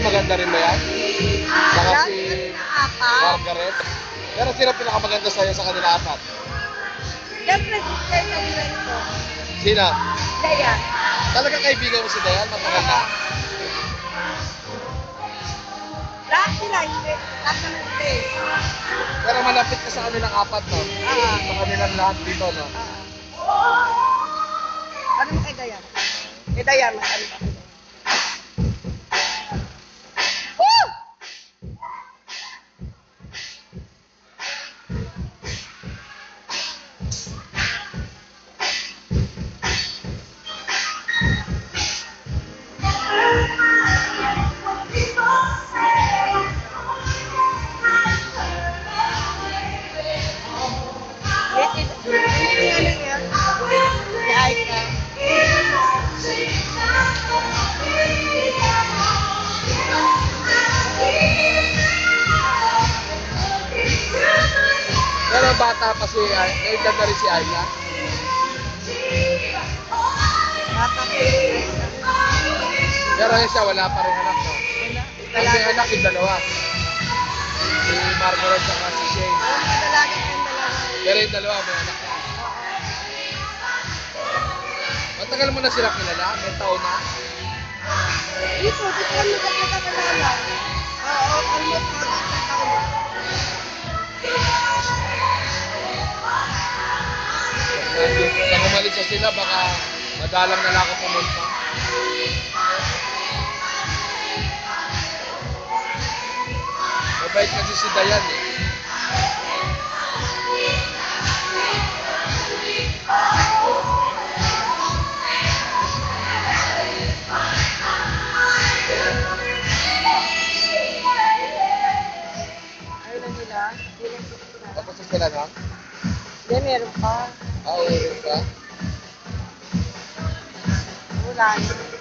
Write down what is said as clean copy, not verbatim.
maganda rin ba yan? Saka Lahat si ng apat. Margaret. Pero sino pinakamaganda sa'yo sa kanila apat? Siyempre, sister na friend ko. Sino? Dayan. Talagang kaibigan mo si Dayan? Maganda. Lahat sila, hindi. Lahat naman hindi. Pero malapit ka sa kanilang apat, no? Sa kanilang lahat dito, no? Ano mo kay Dayan? Kay Dayan, mas ano ba? Woo! Pero bata pa si Ayla. Naigad na rin si Ayla. Pero yun siya, wala pa rin anak, no? Kasi may anak yung dalawa. Si Margaret at si Shane. Pero yung dalawa, may anak na. Matagal mo na sila kilala? May taon na? Dito lang nagkakilala. Oo, almost mga taon na. Nang umalis na sila, baka madalang na lang ako pumunta. Mabait kasi si Dayan eh. Ayun na nila. Tapos na sila na? Yan, meron pa. Ah, ulit ka? Wala na.